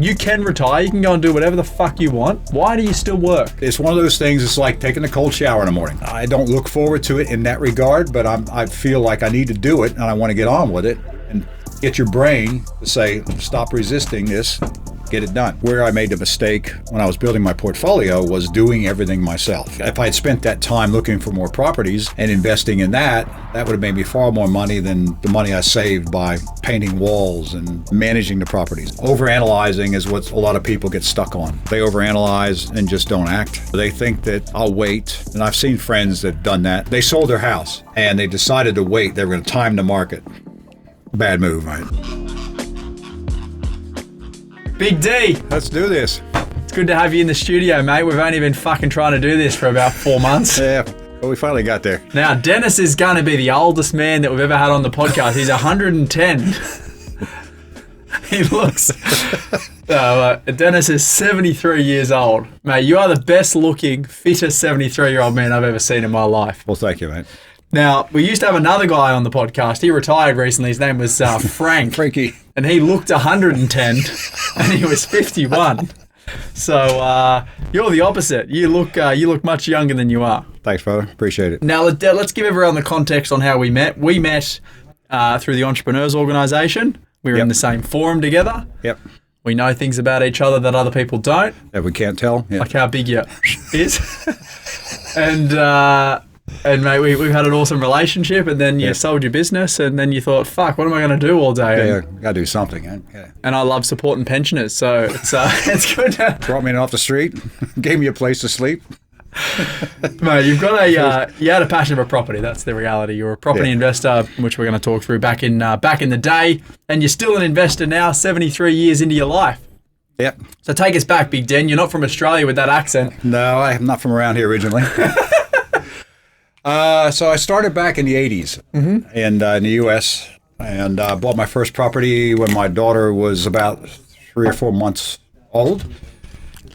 You can retire. You can go and do whatever the fuck you want. Why do you still work? It's one of those things, it's like taking a cold shower in the morning. I don't look forward to it in that regard, but I feel like I need to do it and I want to get on with it and get your brain to say, stop resisting this, get it done. Where I made the mistake when I was building my portfolio was doing everything myself. If I had spent that time looking for more properties and investing in that would have made me far more money than the money I saved by painting walls and managing the properties. Overanalyzing is what a lot of people get stuck on. They overanalyze and just don't act. They think that I'll wait, and I've seen friends that have done that. They sold their house and they decided to wait. They were going to time the market. Bad move, right? Big D. Let's do this. It's good to have you in the studio, mate. We've only been fucking trying to do this for about 4 months. Yeah, but we finally got there. Now, Dennis is going to be the oldest man that we've ever had on the podcast. He's 110. He looks... Dennis is 73 years old. Mate, you are the best looking, fittest 73-year-old man I've ever seen in my life. Well, thank you, mate. Now, we used to have another guy on the podcast. He retired recently. His name was Frank. Frankie. And he looked 110 and he was 51. So you're the opposite. You look much younger than you are. Thanks, brother. Appreciate it. Now, let's give everyone the context on how we met. We met through the Entrepreneurs Organisation. We were in the same forum together. Yep. We know things about each other that other people don't. That we can't tell. Yep. Like how big you is. And mate, we've had an awesome relationship, and then you sold your business, and then you thought, fuck, what am I going to do all day? Yeah, gotta do something. Yeah. And I love supporting pensioners, so it's good to... Brought me in off the street, gave me a place to sleep. Mate, you've got you had a passion for property. That's the reality. You're a property investor, which we're going to talk through back in the day, and you're still an investor now, 73 years into your life. Yep. So take us back, Big Den. You're not from Australia with that accent. No, I'm not from around here originally. So I started back in the 80s and in the U.S. and bought my first property when my daughter was about 3 or 4 months old.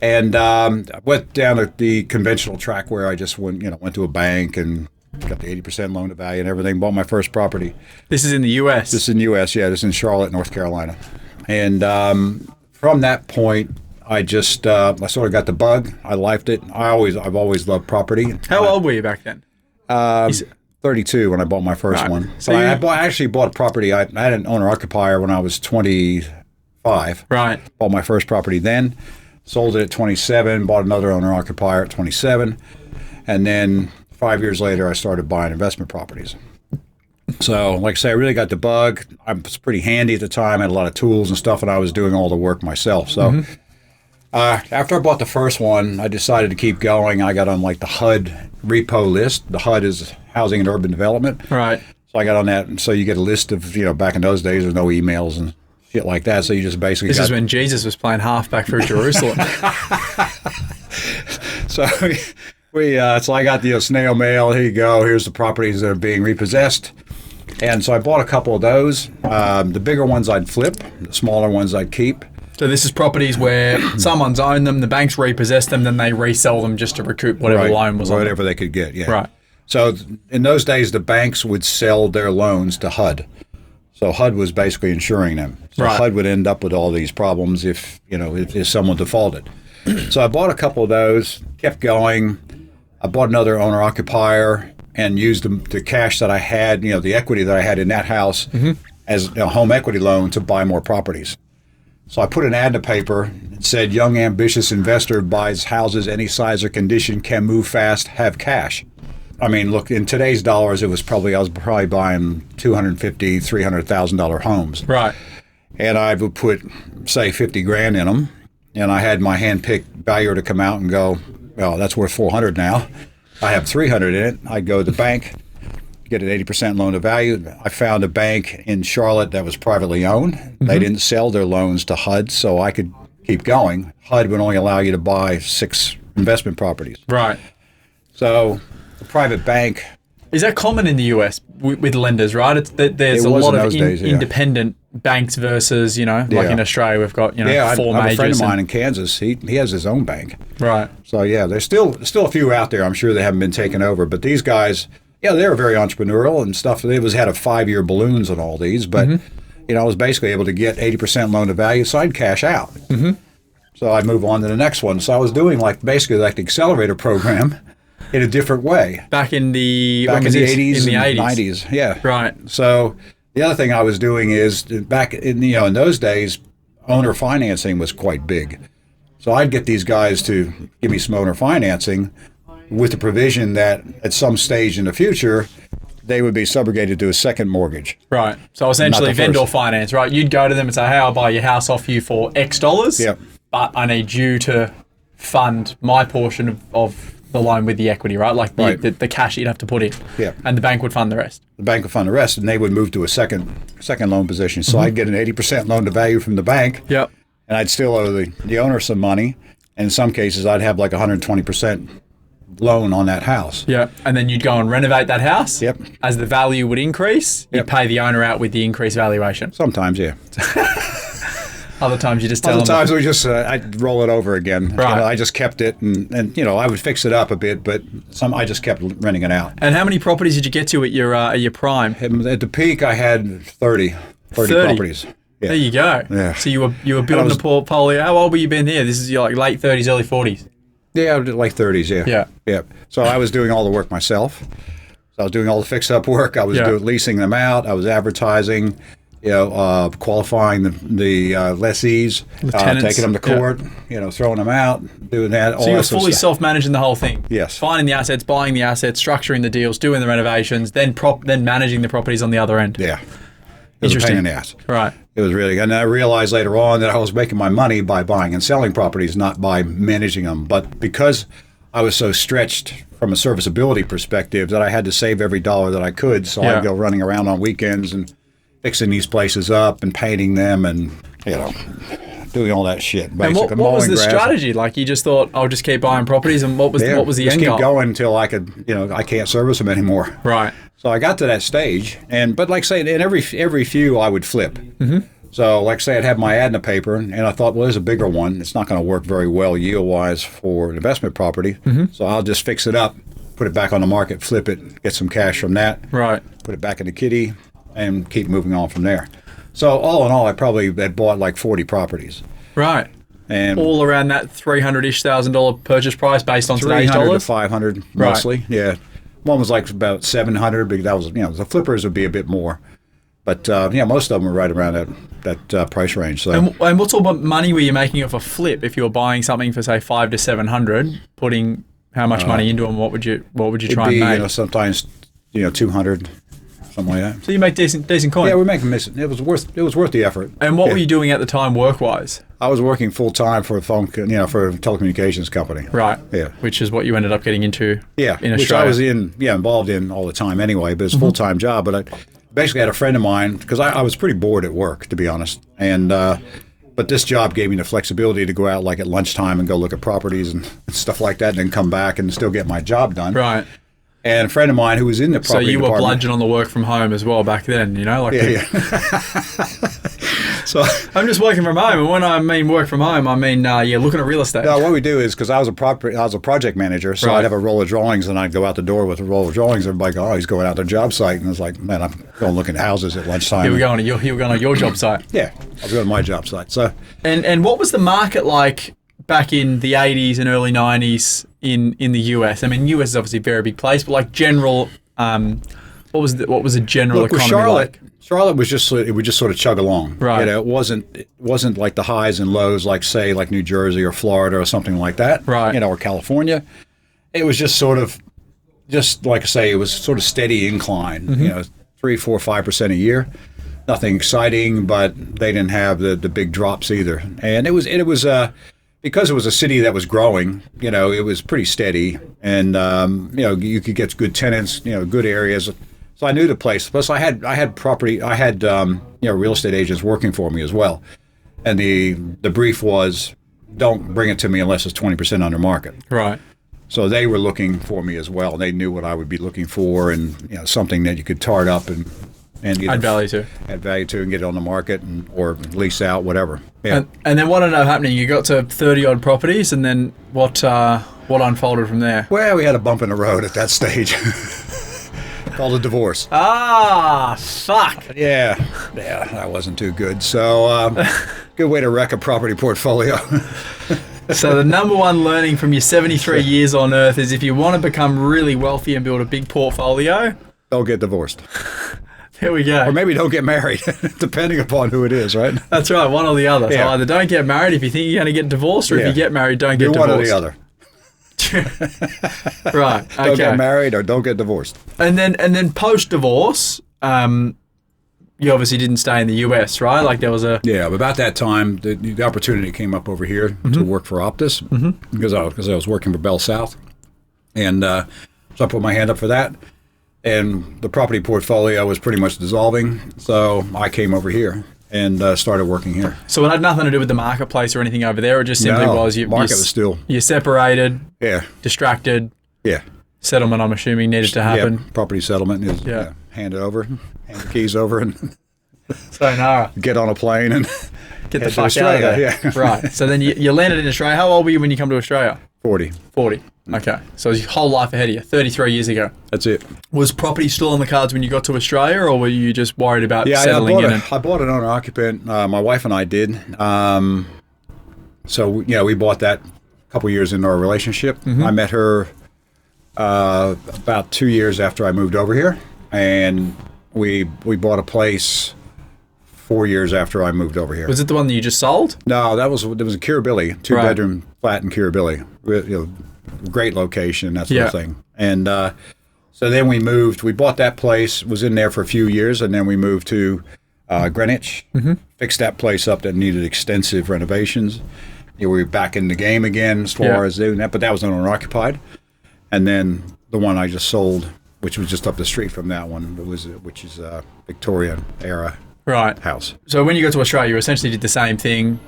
And I went down the conventional track where I just went to a bank and got the 80% loan to value and everything, bought my first property. This is in the U.S.? This is in the U.S., yeah. This is in Charlotte, North Carolina. And from that point, I just I sort of got the bug. I liked it. I've always loved property. How old were you back then? 32 when I bought my first one. So I actually bought a property. I had an owner-occupier when I was 25. Right. Bought my first property then. Sold it at 27. Bought another owner-occupier at 27. And then 5 years later, I started buying investment properties. So, like I say, I really got the bug. I was pretty handy at the time. I had a lot of tools and stuff, and I was doing all the work myself. So after I bought the first one, I decided to keep going. I got on like the HUD repo list. The HUD is Housing and Urban Development. Right. So I got on that, and so you get a list of, back in those days, there's no emails and shit like that. So you just basically This is when Jesus was playing halfback through Jerusalem. So so I got the snail mail. Here you go. Here's the properties that are being repossessed. And so I bought a couple of those. The bigger ones I'd flip. The smaller ones I'd keep. So this is properties where someone's owned them, the banks repossess them, then they resell them just to recoup whatever loan was on them. Whatever they could get, yeah. Right. So in those days, the banks would sell their loans to HUD. So HUD was basically insuring them. So HUD would end up with all these problems if someone defaulted. So I bought a couple of those, kept going. I bought another owner-occupier and used the cash that I had, the equity that I had in that house as a home equity loan to buy more properties. So I put an ad in the paper that said, young ambitious investor buys houses any size or condition, can move fast, have cash. I mean, look, in today's dollars, I was probably buying $250,000, $300,000 homes. Right. And I would put, say, $50,000 in them. And I had my hand-picked valuer to come out and go, well, that's worth $400 now. I have $300 in it. I'd go to the bank, get an 80% loan to value. I found a bank in Charlotte that was privately owned. They didn't sell their loans to HUD, so I could keep going. HUD would only allow you to buy 6 investment properties. Right. So the private bank... Is that common in the US with lenders, right? There's a lot of independent banks versus, like in Australia, we've got, 4 majors. I have a friend of mine in Kansas. He has his own bank. Right. So, yeah, there's still a few out there. I'm sure they haven't been taken over. But these guys, they were very entrepreneurial and stuff. They had a 5-year balloons on all these. But, I was basically able to get 80% loan to value, so I'd cash out. Mm-hmm. So I'd move on to the next one. So I was doing basically the accelerator program in a different way. Back in the 80s, in the 80s. 90s, yeah. Right. So the other thing I was doing is back in in those days, owner financing was quite big. So I'd get these guys to give me some owner financing with the provision that at some stage in the future, they would be subrogated to a second mortgage. Right. So essentially vendor finance, right? You'd go to them and say, hey, I'll buy your house off you for X dollars, yep. but I need you to fund my portion of the loan with the equity, right? Like the cash you'd have to put in. Yeah. And the bank would fund the rest. The bank would fund the rest, and they would move to a second loan position. So I'd get an 80% loan to value from the bank. Yep. And I'd still owe the owner some money. And in some cases, I'd have like 120% loan on that house. Yeah. And then you'd go and renovate that house. Yep. As the value would increase, you'd pay the owner out with the increased valuation. Sometimes, yeah. Other times you just tell them. Other times we just, I'd roll it over again. Right. I just kept it and I would fix it up a bit, but I just kept renting it out. And how many properties did you get to at your prime? At the peak, I had 30 properties. Yeah. There you go. Yeah. So you were building a portfolio. How old were you been here? This is your late 30s, early 40s. Yeah, like 30s. Yeah. Yeah. Yeah. So I was doing all the work myself. So I was doing all the fix-up work. I was leasing them out. I was advertising. Qualifying the lessees, taking them to court, throwing them out, doing that. So you're fully self-managing the whole thing. Yes. Finding the assets, buying the assets, structuring the deals, doing the renovations, then managing the properties on the other end. Yeah. It was a pain in the ass. Right. It was really, and I realized later on that I was making my money by buying and selling properties, not by managing them. But because I was so stretched from a serviceability perspective that I had to save every dollar that I could, so I'd go running around on weekends and fixing these places up and painting them and, doing all that shit. Basically. And what was the strategy? Like you just thought, I'll just keep buying properties, and what was the end goal? Just keep going until I could, I can't service them anymore. Right. So I got to that stage, but like say, in every few I would flip. Mm-hmm. So like say I'd have my ad in the paper, and I thought, well, there's a bigger one. It's not going to work very well yield-wise for an investment property. Mm-hmm. So I'll just fix it up, put it back on the market, flip it, get some cash from that. Right. Put it back in the kitty, and keep moving on from there. So all in all, I probably had bought like 40 properties. Right. And all around that $300,000 purchase price based on today's dollars? $300 to $500 mostly. Right. Yeah. One was like about $700, but that was, the flippers would be a bit more. But, most of them were right around that price range. So. And what sort of money were you making off a flip if you were buying something for, say, $500 to $700, putting how much money into them? What would you try and make? Sometimes, 200. Something like that. So you make decent coin. Yeah, we make it. It was worth the effort. And what were you doing at the time, work-wise? I was working full time for a for a telecommunications company. Right. Yeah. Which is what you ended up getting into. Yeah. In Australia. Which I was involved in all the time anyway. But it's a full-time job. But I basically had a friend of mine because I was pretty bored at work, to be honest. And but this job gave me the flexibility to go out like at lunchtime and go look at properties and stuff like that, and then come back and still get my job done. Right. And a friend of mine who was in the property department. So you were bludgeon on the work from home as well back then, like So I'm just working from home, and when I mean work from home, I mean looking at real estate. No, what we do is because I was a project manager, so I'd have a roll of drawings, and I'd go out the door with a roll of drawings. Everybody go, oh, he's going out to the job site, and it's like, man, I'm going looking at houses at lunchtime. You were going on your job site. Yeah, I was going to my job site. So and what was the market like back in the 80s and early 90s in the US? I mean, US is obviously a very big place, but like general, what was the general economy like? Charlotte was just sort of chug along. Right. It wasn't like the highs and lows like say like New Jersey or Florida or something like that. Right. Or California. It was just sort of like I say, it was sort of steady incline. Mm-hmm. 3, 4, 5% a year. Nothing exciting, but they didn't have the big drops either. And it was because it was a city that was growing, it was pretty steady, and you could get good tenants, good areas. So I knew the place. Plus, I had property. I had real estate agents working for me as well, and the brief was, don't bring it to me unless it's 20% under market. Right. So they were looking for me as well. They knew what I would be looking for, and something that you could tart up and add value to and get it on the market or lease out, whatever. Yeah. And then what ended up happening? You got to 30 odd properties, and then what unfolded from there? Well, we had a bump in the road at that stage. called a divorce. Ah, fuck. Yeah, that wasn't too good. So, good way to wreck a property portfolio. So the number one learning from your 73 years on Earth is if you want to become really wealthy and build a big portfolio, don't get divorced. There we go. Or maybe don't get married, depending upon who it is, right? That's right, one or the other. Yeah. So either don't get married if you think you're going to get divorced, or if you get married, don't get Do divorced. one or the other. Right, okay. Don't get married or don't get divorced. And then post-divorce, you obviously didn't stay in the US, right? Like there was a... Yeah, but about that time, the opportunity came up over here to work for Optus because I was working for Bell South. And so I put my hand up for that. And the property portfolio was pretty much dissolving. So I came over here and started working here. So it had nothing to do with the marketplace or anything over there? It just simply was... Market was still... You're separated, distracted. Yeah. Settlement, I'm assuming, needed to happen. Yeah, property settlement is hand it over, hand the keys over, and sayonara. Get on a plane and get the fuck out of there. Yeah. Right. So then you landed in Australia. How old were you when you come to Australia? 40. 40. Okay. So it was your whole life ahead of you, 33 years ago. That's it. Was property still on the cards when you got to Australia, or were you just worried about settling in? I bought an owner-occupant. My wife and I did. So, we bought that a couple years into our relationship. I met her about 2 years after I moved over here, and we bought a place 4 years after I moved over here. Was it the one that you just sold? No, there was in Kirribilli, 2-bedroom flat in Kirribilli. Great location, that sort of thing. And so then we moved. We bought that place, was in there for a few years, and then we moved to Greenwich, fixed that place up that needed extensive renovations. We were back in the game again as far as doing that, but that was owner-occupied. And then the one I just sold, which was just up the street from that one, which is a Victorian era house. So when you got to Australia, you essentially did the same thing,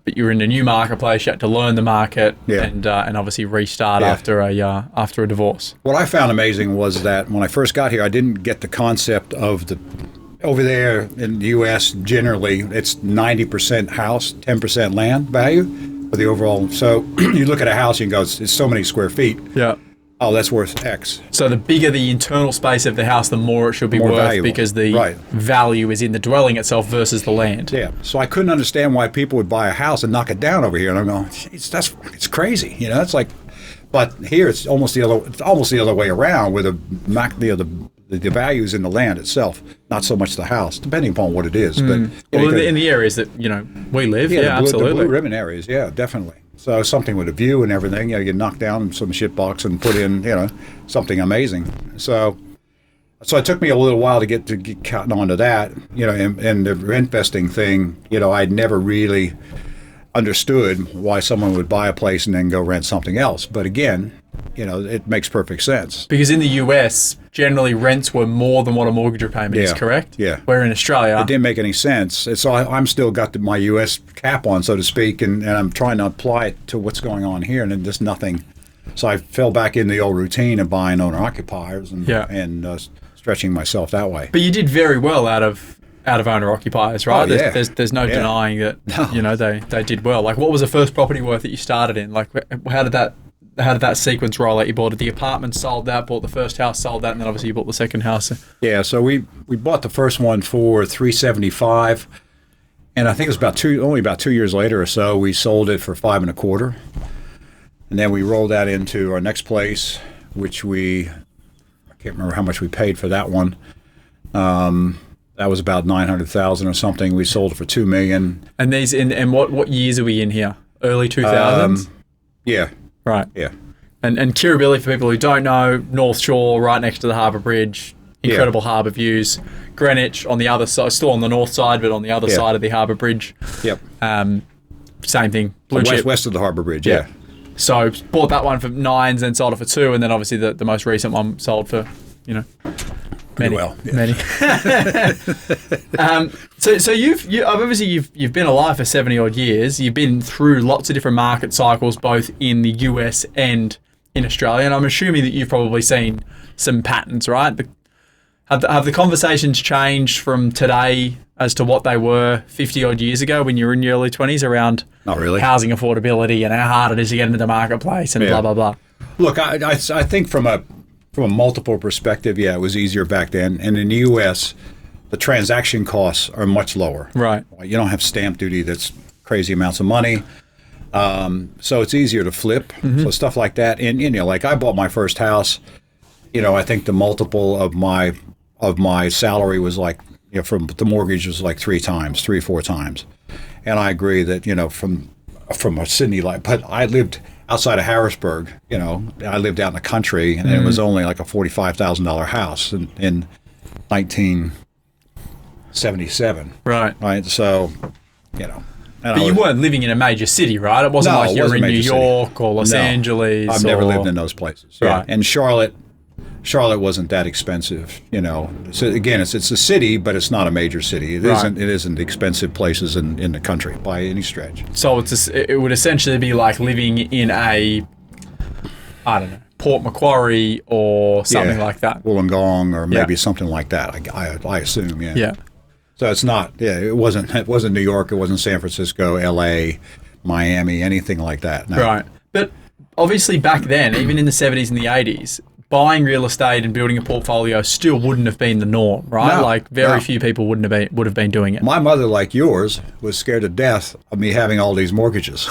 but you were in a new marketplace. You had to learn the market and obviously restart after a divorce. What I found amazing was that when I first got here, I didn't get the concept of over there in the U.S. generally, it's 90% house, 10% land value for the overall. So you look at a house, you can go, it's so many square feet. Yeah. Oh, that's worth X. So the bigger the internal space of the house, the more it should be worth valuable. Because the value is in the dwelling itself versus the land. Yeah. So I couldn't understand why people would buy a house and knock it down over here. And I'm going, it's crazy. It's like, but here it's almost the other way around, where the value is in the land itself, not so much the house, depending upon what it is. But in the areas that we live, absolutely, the blue ribbon areas, definitely. So something with a view and everything, you get knocked down some shit box and put in, something amazing. So it took me a little while to get caught onto that, and the investing thing, I'd never really understood why someone would buy a place and then go rent something else. But again, it makes perfect sense. Because in the US, generally rents were more than what a mortgage repayment is, correct? Yeah. Where in Australia... It didn't make any sense. So I'm still got my US cap on, so to speak, and I'm trying to apply it to what's going on here, and then just nothing. So I fell back in the old routine of buying owner-occupiers and stretching myself that way. But you did very well out of owner-occupiers, right? There's no denying that they did well. Like, what was the first property worth that you started in? Like, how did that sequence roll out? You bought the apartment, sold that, bought the first house, sold that, and then obviously you bought the second house. Yeah, so we bought the first one for $375, and I think it was only about 2 years later or so, we sold it for $525, and then we rolled that into our next place, which I can't remember how much we paid for that one. That was about $900,000 or something. We sold it for $2 million. And what years are we in here? Early 2000s? Yeah. Right. Yeah. And Kirribilli, for people who don't know, North Shore, right next to the Harbour Bridge, incredible harbour views. Greenwich on the other side, still on the north side, but on the other side of the Harbour Bridge. Yep. Same thing. Blue chip. West of the Harbour Bridge, yeah. So bought that one for 9s, then sold it for 2, and then obviously the most recent one sold for, many. So you've been alive for 70 odd years. You've been through lots of different market cycles, both in the US and in Australia. And I'm assuming that you've probably seen some patterns, right? Have the conversations changed from today as to what they were 50 odd years ago when you were in your early 20s around not really housing affordability and how hard it is to get into the marketplace and blah, blah, blah? Look, I think from from a multiple perspective, yeah, it was easier back then. And in the U.S., the transaction costs are much lower. Right. You don't have stamp duty that's crazy amounts of money. So it's easier to flip. So stuff like that. And, like I bought my first house, I think the multiple of my salary was like, from the mortgage was like 3 or 4 times. And I agree that, from a Sydney life, but I lived outside of Harrisburg, I lived out in the country, and it was only like a $45,000 house in 1977. Right. So, But you weren't living in a major city, right? It wasn't like you were in New York or Los Angeles. I've never lived in those places. Right. Yeah. And Charlotte wasn't that expensive, So again, it's a city, but it's not a major city. It isn't expensive places in the country by any stretch. So it would essentially be like living in I don't know, Port Macquarie or something like that. Wollongong or maybe something like that. I assume. Yeah. Yeah. So it's not. Yeah. It wasn't New York. It wasn't San Francisco, L.A., Miami, anything like that. No. Right. But obviously back then, even in the 70s and the 80s. Buying real estate and building a portfolio still wouldn't have been the norm, right? No, very few people would have been doing it. My mother, like yours, was scared to death of me having all these mortgages,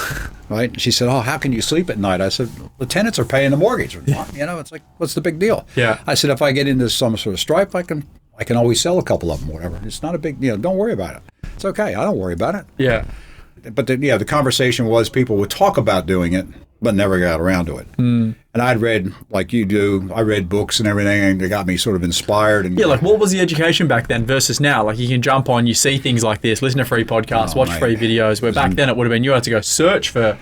right? She said, "Oh, how can you sleep at night?" I said, "The tenants are paying the mortgage. It's like, what's the big deal?" Yeah. I said, "If I get into some sort of stripe, I can always sell a couple of them, whatever. It's not a big deal. Don't worry about it. It's okay. I don't worry about it." Yeah. But the conversation was people would talk about doing it, but never got around to it. And I'd read, like you do, I read books and everything, and it got me sort of inspired. And like what was the education back then versus now? Like you can jump on, you see things like this, listen to free podcasts, watch free videos, where back then it would have been you had to go search for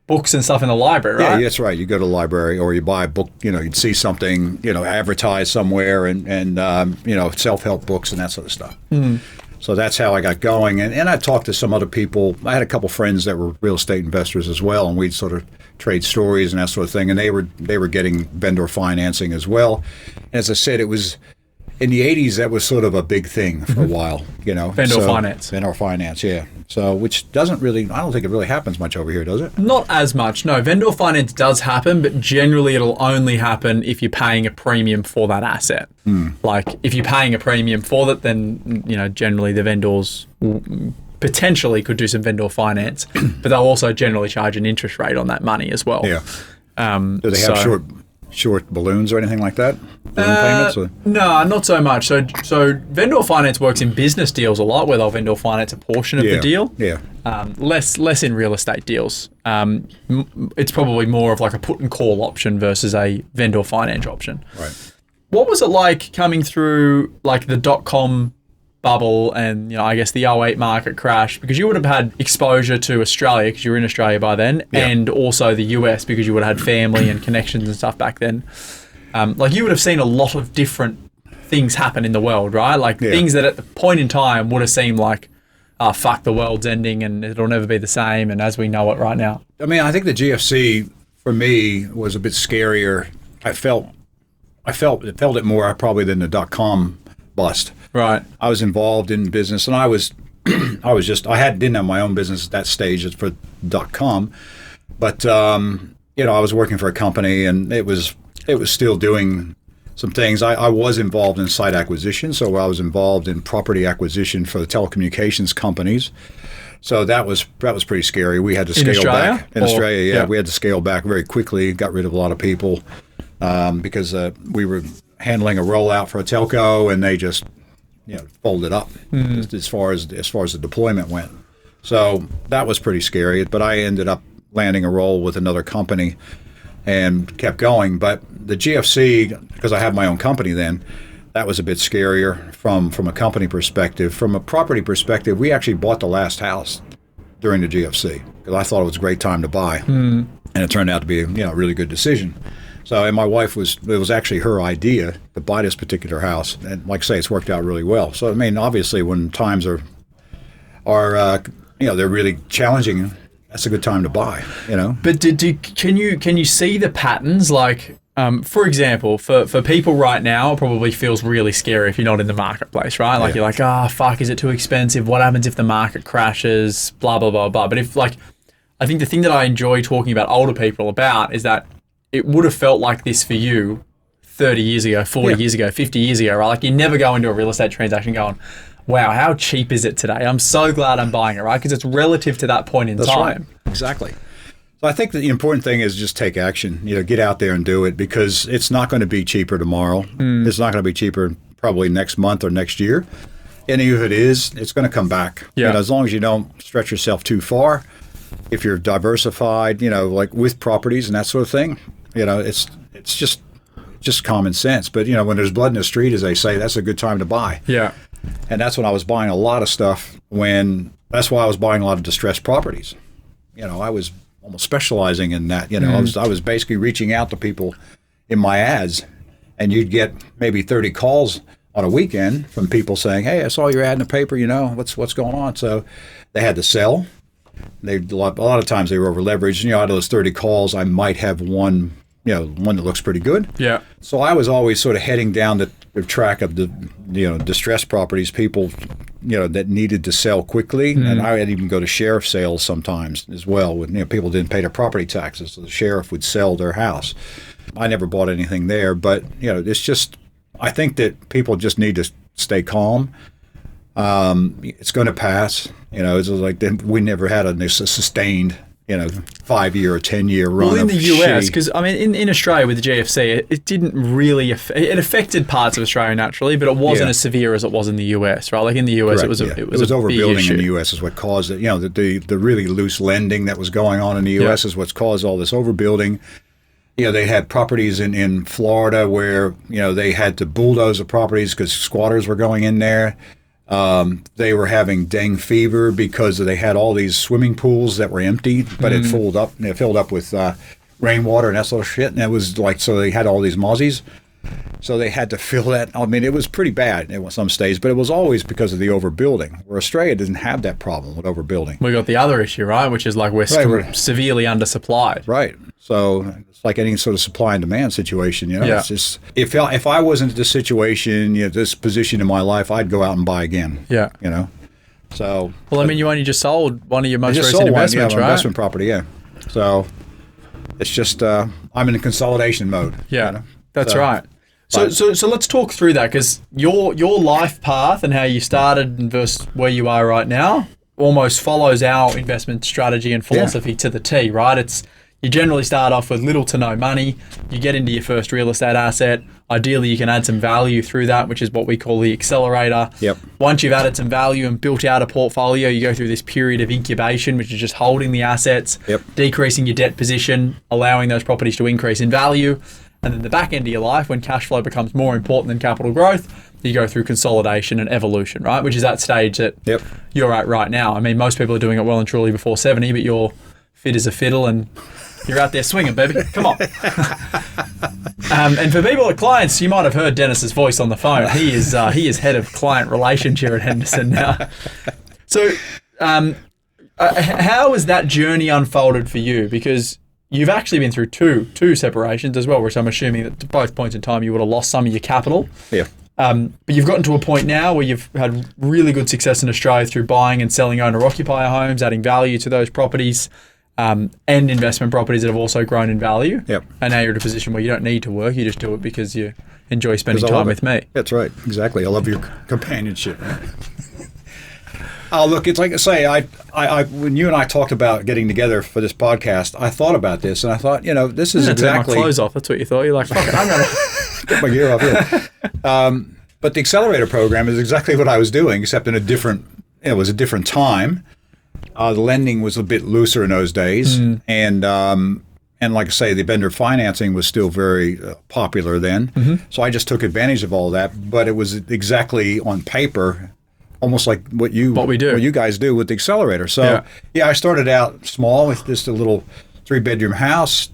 books and stuff in the library, right? Yeah, that's right. You go to the library or you buy a book, you'd see something, advertised somewhere and self-help books and that sort of stuff. So that's how I got going. And I talked to some other people. I had a couple friends that were real estate investors as well, and we'd sort of trade stories and that sort of thing. And they were getting vendor financing as well. And as I said, it was in the 80s, that was sort of a big thing for a while, Vendor finance. Vendor finance, yeah. So, which doesn't really, I don't think it really happens much over here, does it? Not as much, no. Vendor finance does happen, but generally it'll only happen if you're paying a premium for that asset. Like, if you're paying a premium for that, then, generally the vendors potentially could do some vendor finance, but they'll also generally charge an interest rate on that money as well. Yeah. Do they have short balloons or anything like that? Balloon payments? Or? No, not so much. So vendor finance works in business deals a lot, where they'll vendor finance a portion of the deal. Yeah. Less in real estate deals. It's probably more of like a put and call option versus a vendor finance option. Right. What was it like coming through like the .com bubble and I guess the 2008 market crash, because you would have had exposure to Australia because you were in Australia by then, and also the US because you would have had family and connections and stuff back then. Like you would have seen a lot of different things happen in the world, right? Like things that at the point in time would have seemed like, oh, fuck, the world's ending and it'll never be the same, and as we know it right now. I mean, I think the GFC for me was a bit scarier. I felt it more probably than the .com bust. Right. I was involved in business, and I didn't have my own business at that stage for .com, but I was working for a company, and it was still doing some things. I was involved in site acquisition, so I was involved in property acquisition for the telecommunications companies. So that was pretty scary. We had to scale back. In Australia, yeah. We had to scale back very quickly, got rid of a lot of people because we were handling a rollout for a telco, and they just folded up as far as the deployment went. So that was pretty scary. But I ended up landing a role with another company and kept going. But the GFC, because I had my own company then, that was a bit scarier from a company perspective. From a property perspective, we actually bought the last house during the GFC because I thought it was a great time to buy, and it turned out to be a really good decision. So, and my wife it was actually her idea to buy this particular house, and like I say, it's worked out really well. So, I mean, obviously, when times are they're really challenging, that's a good time to buy. But can you see the patterns? Like, for example, for people right now, it probably feels really scary if you're not in the marketplace, right? Like you're like, fuck, is it too expensive? What happens if the market crashes? Blah blah blah blah. But I think the thing that I enjoy talking about older people about is that it would have felt like this for you 30 years ago, 40 years ago, 50 years ago, right? Like you never go into a real estate transaction going, wow, how cheap is it today? I'm so glad I'm buying it, right? Because it's relative to that point in time. Right. Exactly. So I think that the important thing is just take action, get out there and do it, because it's not going to be cheaper tomorrow. It's not going to be cheaper probably next month or next year. And if it is, it's going to come back. Yeah. As long as you don't stretch yourself too far. If you're diversified, like with properties and that sort of thing, it's just common sense. But, when there's blood in the street, as they say, that's a good time to buy. Yeah. And that's when I was buying a lot of stuff that's why I was buying a lot of distressed properties. I was almost specializing in that. I was basically reaching out to people in my ads, and you'd get maybe 30 calls on a weekend from people saying, hey, I saw your ad in the paper, what's going on? So they had to sell. A lot of times they were over leveraged. Out of those 30 calls, I might have one that looks pretty good. Yeah. So I was always sort of heading down the track of the, distressed properties, people, that needed to sell quickly. And I would even go to sheriff sales sometimes as well when, people didn't pay their property taxes. So the sheriff would sell their house. I never bought anything there, but, it's just, I think that people just need to stay calm. It's going to pass. It's like we never had a sustained, 5-year or 10-year run. Well, in the US, shitty. because in Australia with the GFC, it didn't really it affected parts of Australia naturally, but it wasn't as severe as it was in the US, right? Like in the US, Correct, it was a big overbuilding issue. in the US is what caused it. The really loose lending that was going on in the US is what's caused all this overbuilding. They had properties in Florida where, they had to bulldoze the properties because squatters were going in there. They were having dengue fever because they had all these swimming pools that were empty, but it filled up with rainwater and that sort of shit. And it was like, so they had all these mozzies. So they had to fill that. I mean, it was pretty bad in some states, but it was always because of the overbuilding, where Australia doesn't have that problem with overbuilding. We got the other issue, right? Which is like we're severely undersupplied. Right. So it's like any sort of supply and demand situation, Yeah. It's just, if I wasn't in this situation, this position in my life, I'd go out and buy again. Yeah. So. Well, I mean, you only just sold one of your most recent sold investments, one, right? Investment property, yeah. So it's just, I'm in consolidation mode. Yeah. That's right. So let's talk through that, because your life path and how you started versus where you are right now almost follows our investment strategy and philosophy to the T, right? You generally start off with little to no money. You get into your first real estate asset. Ideally, you can add some value through that, which is what we call the accelerator. Yep. Once you've added some value and built out a portfolio, you go through this period of incubation, which is just holding the assets, decreasing your debt position, allowing those properties to increase in value. And then the back end of your life, when cash flow becomes more important than capital growth, you go through consolidation and evolution, right? Which is that stage that you're at right now. I mean, most people are doing it well and truly before 70, but you're fit as a fiddle and you're out there swinging, baby. Come on. And for people, clients, you might have heard Dennis's voice on the phone. He is head of client relations here at Henderson now. So how has that journey unfolded for you? Because you've actually been through two separations as well, which I'm assuming that at both points in time you would have lost some of your capital. Yeah. But you've gotten to a point now where you've had really good success in Australia through buying and selling owner-occupier homes, adding value to those properties, and investment properties that have also grown in value. Yep. And now you're in a position where you don't need to work, you just do it because you enjoy spending time with me. That's right. Exactly. I love your companionship. Oh, look, it's like I say, I when you and I talked about getting together for this podcast, I thought about this, and I thought, this is exactly... Take my clothes off. That's what you thought. You're like, fuck it, I'm going to... Get my gear off, yeah. But the accelerator program is exactly what I was doing, except in it was a different time. The lending was a bit looser in those days, and like I say, the vendor financing was still very popular then. So I just took advantage of all that, but it was exactly on paper, almost like what you guys do with the accelerator. So I started out small with just a little 3-bedroom house,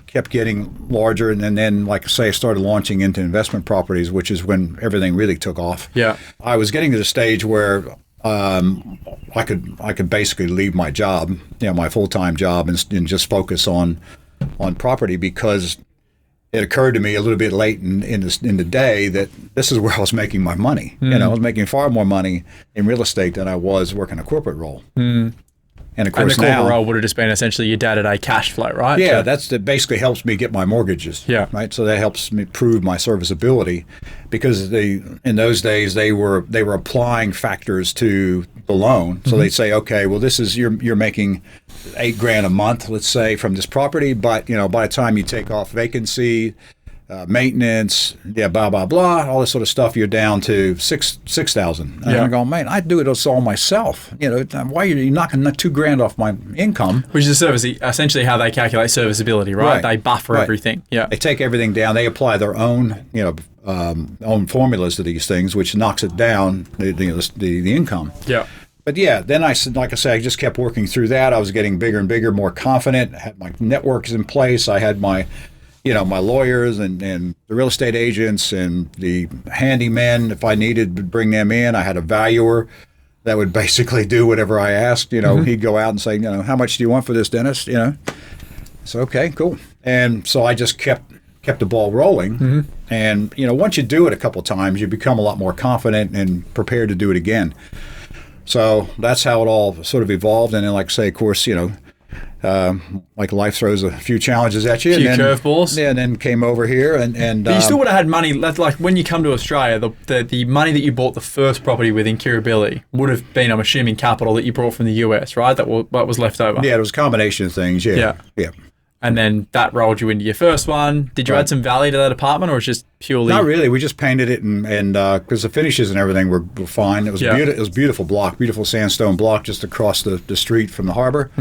kept getting larger, and then, like I say, I started launching into investment properties, which is when everything really took off. Yeah, I was getting to the stage where I could basically leave my job, my full-time job, and just focus on property, because it occurred to me a little bit late in the day that this is where I was making my money. I was making far more money in real estate than I was working a corporate role. And of course the corporate now, role would have just been essentially your day-to-day cash flow, right? yeah, that basically helps me get my mortgages. Yeah. Right. So that helps me prove my serviceability, because in those days they were applying factors to the loan. So they'd say, okay, well, this is you're making $8,000 a month, let's say, from this property, but by the time you take off vacancy, maintenance, blah blah blah, all this sort of stuff, you're down to $6,000. And I'm going, man, I do it all myself. Why are you knocking $2,000 off my income? Which is essentially how they calculate serviceability, right? They buffer everything. Yeah, they take everything down. They apply their own, own formulas to these things, which knocks it down the income. Yeah. But yeah, then I just kept working through that. I was getting bigger and bigger, more confident. I had my networks in place. I had my my lawyers and the real estate agents and the handymen, if I needed to bring them in. I had a valuer that would basically do whatever I asked. He'd go out and say, how much do you want for this, Dennis? So, okay, cool. And so I just kept the ball rolling. And, once you do it a couple of times, you become a lot more confident and prepared to do it again. So that's how it all sort of evolved. And then, like I say, of course, like life throws a few challenges at you. A few curveballs. Yeah, and then came over here and but you still would have had money. Like when you come to Australia, the money that you bought the first property with in Kirribilli would have been, I'm assuming, capital that you brought from the US, right? That was left over. Yeah, it was a combination of things. Yeah. And then that rolled you into your first one. Did you add some value to that apartment, or was it just purely? Not really. We just painted it, and because the finishes and everything were fine. It was beautiful. It was a beautiful block, beautiful sandstone block just across the street from the harbor.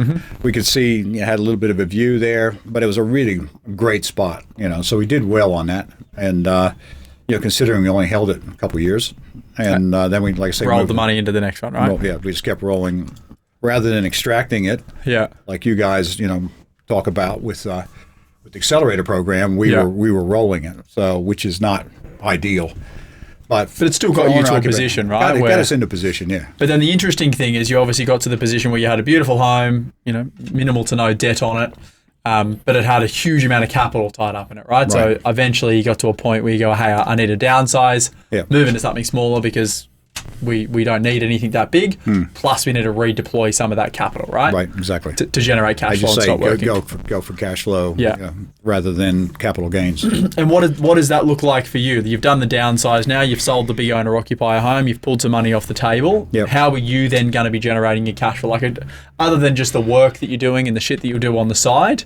We could see it had a little bit of a view there, but it was a really great spot. So we did well on that, and considering we only held it a couple of years, and then we, like I say, rolled the money into the next one, right? Yeah, we just kept rolling rather than extracting it. Yeah, like you guys, talk about with the accelerator program, we were rolling it, so which is not ideal, but it still got you to a position, right? Got us into position, yeah. But then the interesting thing is, you obviously got to the position where you had a beautiful home, minimal to no debt on it, but it had a huge amount of capital tied up in it, right? So eventually you got to a point where you go, hey, I need to downsize, move into something smaller because we don't need anything that big. Plus, we need to redeploy some of that capital, right? Right, exactly. To generate cash flow and stop working. Go for cash flow, rather than capital gains. And what does that look like for you? You've done the downsize now. You've sold the big owner-occupier home. You've pulled some money off the table. Yep. How are you then going to be generating your cash flow? Like, other than just the work that you're doing and the shit that you do on the side,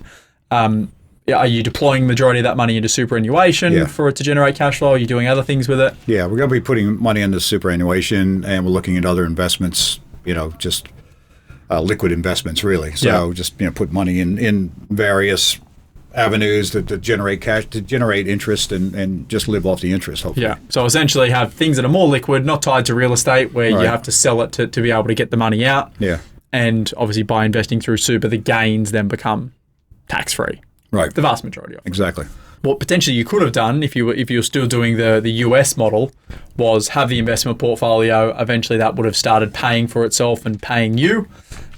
are you deploying the majority of that money into superannuation for it to generate cash flow? Are you doing other things with it? Yeah, we're going to be putting money into superannuation, and we're looking at other investments, just liquid investments, really. So just, put money in various avenues to generate cash, to generate interest, and just live off the interest, hopefully. Yeah, so essentially have things that are more liquid, not tied to real estate, where you have to sell it to be able to get the money out. Yeah. And obviously by investing through super, the gains then become tax-free. Right. The vast majority of it. Exactly. What potentially you could have done if you were still doing the US model was have the investment portfolio. Eventually that would have started paying for itself and paying you.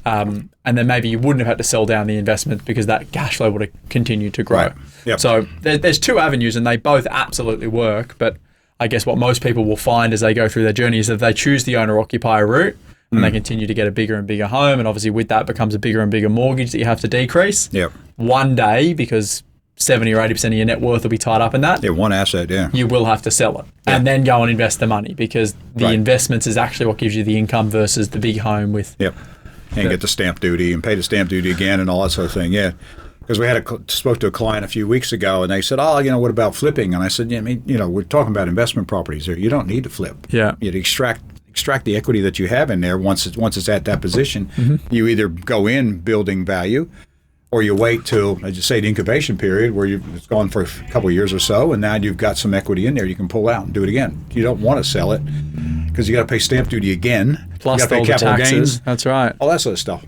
And then maybe you wouldn't have had to sell down the investment because that cash flow would have continued to grow. Right. Yep. So there's two avenues and they both absolutely work. But I guess what most people will find as they go through their journey is that they choose the owner-occupier route and they continue to get a bigger and bigger home. And obviously with that becomes a bigger and bigger mortgage that you have to decrease. Yep. One day, because 70 or 80% of your net worth will be tied up in that. Yeah, one asset, you will have to sell it and then go and invest the money, because the investments is actually what gives you the income versus the big home with. Yep. And get the stamp duty and pay the stamp duty again and all that sort of thing. Yeah. Because we spoke to a client a few weeks ago and they said, what about flipping? And I said, we're talking about investment properties here. You don't need to flip. Yeah. You'd extract the equity that you have in there once it's at that position. You either go in building value, or you wait till, as you say, the incubation period where it's gone for a couple of years or so, and now you've got some equity in there you can pull out and do it again. You don't want to sell it because you got to pay stamp duty again. Plus all the taxes. Gains, that's right. All that sort of stuff.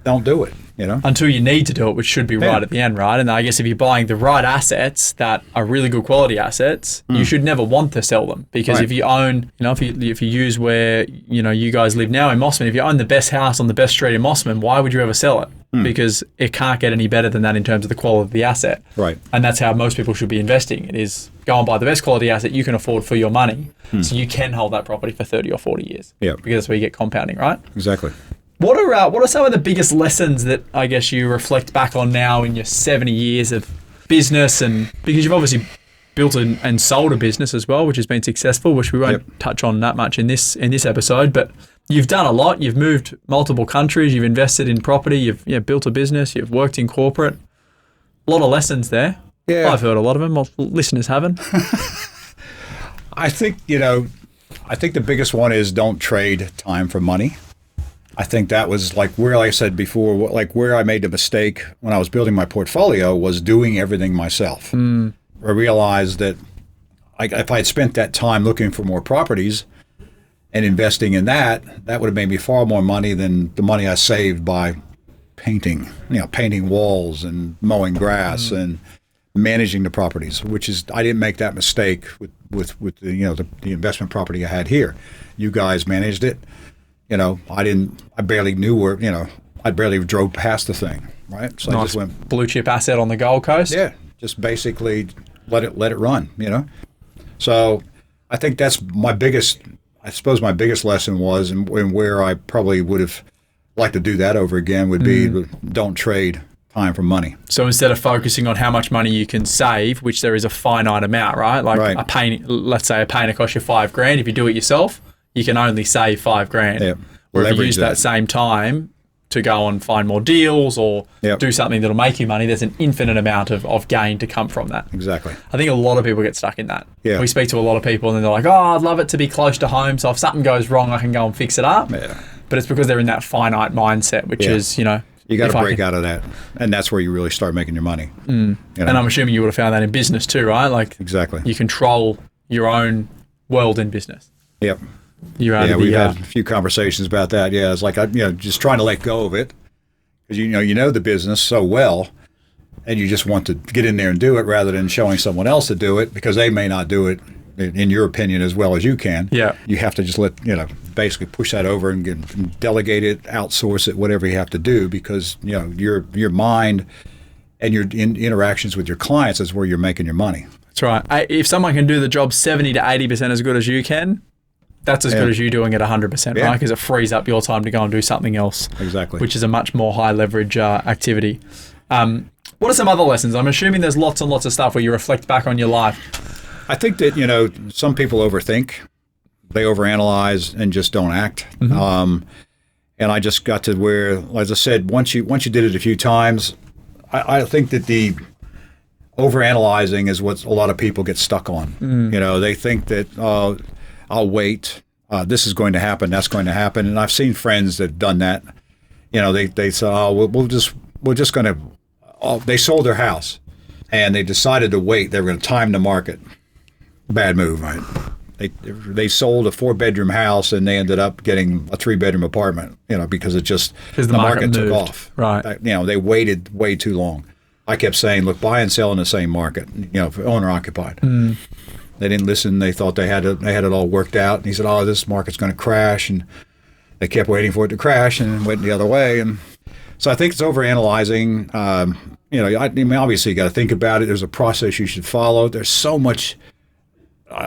Don't do it. Until you need to do it, which should be right at the end, right? And I guess if you're buying the right assets that are really good quality assets, you should never want to sell them, because if you own, if you use where you guys live now in Mossman, if you own the best house on the best street in Mossman, why would you ever sell it? Because it can't get any better than that in terms of the quality of the asset. Right. And that's how most people should be investing. It is go and buy the best quality asset you can afford for your money, so you can hold that property for 30 or 40 years. Yeah. Because that's where you get compounding, right? Exactly. What are some of the biggest lessons that I guess you reflect back on now in your 70 years of business, and because you've obviously built and sold a business as well, which has been successful, which we won't touch on that much in this episode, but you've done a lot. You've moved multiple countries. You've invested in property. You've built a business. You've worked in corporate. A lot of lessons there. Yeah. I've heard a lot of them. Listeners haven't. I think the biggest one is don't trade time for money. I think that was like I said before, like where I made the mistake when I was building my portfolio was doing everything myself. I realized that if I had spent that time looking for more properties and investing in that would have made me far more money than the money I saved by painting walls and mowing grass and managing the properties, which is, I didn't make that mistake with the investment property I had here. You guys managed it. I barely knew where, I barely drove past the thing, right? So nice. I just went blue chip asset on the Gold Coast. Yeah, just basically let it run, So I think that's my biggest lesson was, and where I probably would have liked to do that over again would be don't trade time for money. So instead of focusing on how much money you can save, which there is a finite amount, right? Like a paint, let's say a painter costs you $5,000. If you do it yourself, you can only save $5,000. Yeah. Or if you use that same time to go and find more deals or do something that'll make you money, there's an infinite amount of gain to come from that. Exactly. I think a lot of people get stuck in that. Yeah. We speak to a lot of people and they're like, oh, I'd love it to be close to home, so if something goes wrong, I can go and fix it up. Yeah. But it's because they're in that finite mindset, which is, you got to break out of that, and that's where you really start making your money. And I'm assuming you would have found that in business too, right? Like exactly, you control your own world in business. Yep. We've had a few conversations about that. Yeah, it's like just trying to let go of it because you know the business so well, and you just want to get in there and do it rather than showing someone else to do it because they may not do it in your opinion as well as you can. Yeah. You have to just basically push that over and delegate it, outsource it, whatever you have to do, because your mind and your interactions with your clients is where you're making your money. That's right. If someone can do the job 70 to 80% as good as you can, that's as good as you doing it 100%, right? Because it frees up your time to go and do something else. Exactly. Which is a much more high leverage activity. What are some other lessons? I'm assuming there's lots and lots of stuff where you reflect back on your life. I think that, some people overthink. They overanalyze and just don't act. And I just got to where, as I said, once you did it a few times, I think that the overanalyzing is what a lot of people get stuck on. They think that, I'll wait. This is going to happen. That's going to happen. And I've seen friends that have done that. They say, oh, we're just going to. They sold their house, and they decided to wait. They were going to time the market. Bad move, right? They sold a 4-bedroom house, and they ended up getting a 3-bedroom apartment. Because the market took off. Right. They waited way too long. I kept saying, look, buy and sell in the same market. For owner occupied. They didn't listen. They thought they had it all worked out. And he said, oh, this market's going to crash. And they kept waiting for it to crash and went the other way. And so I think it's overanalyzing. Obviously you got to think about it. There's a process you should follow. There's so much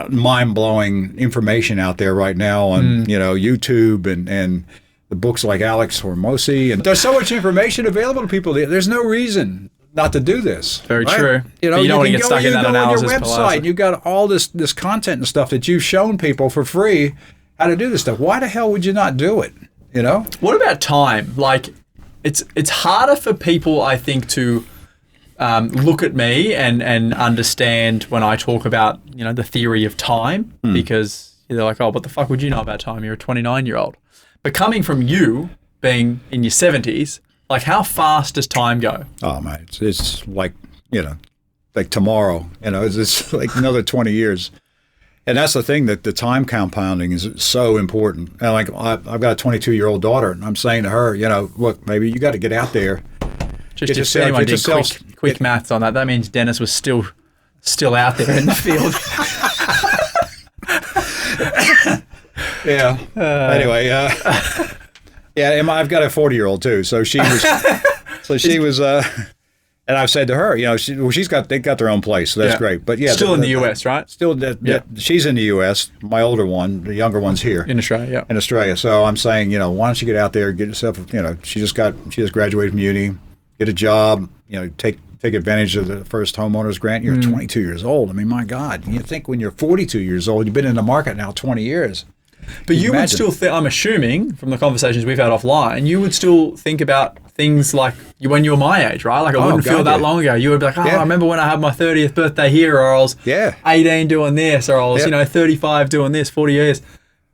mind-blowing information out there right now on, YouTube and the books like Alex Hormozi. And there's so much information available to people. There's no reason not to do this. Very true. You don't want to get stuck in that analysis. You go on your website, and you've got all this content and stuff that you've shown people for free how to do this stuff. Why the hell would you not do it? What about time? Like, it's harder for people, I think, to look at me and understand when I talk about the theory of time because they're like, oh, what the fuck would you know about time? You're a 29-year-old. But coming from you being in your 70s. Like, how fast does time go? Oh, man, it's like, like tomorrow. It's like another 20 years. And that's the thing, that the time compounding is so important. And like, I've got a 22-year-old daughter, and I'm saying to her, look, maybe you got to get out there. Just if anyone did quick maths on that, that means Dennis was still out there in the field. Yeah. Anyway, yeah, I've got a 40-year-old too. So she was, And I've said to her, they got their own place, so that's great. But yeah, still in the US, right? Still, she's in the US. My older one, the younger one's here in Australia. Yeah, in Australia. So I'm saying, why don't you get out there, get yourself, she just graduated from uni, get a job, take advantage of the first homeowners grant. You're 22 years old. I mean, my God, you think when you're 42 years old, you've been in the market now 20 years. But you would still think, I'm assuming from the conversations we've had offline, you would still think about things like when you were my age, right? Like it wouldn't feel that long ago. You would be like, I remember when I had my 30th birthday here, or I was 18 doing this, or I was, 35 doing this, 40 years.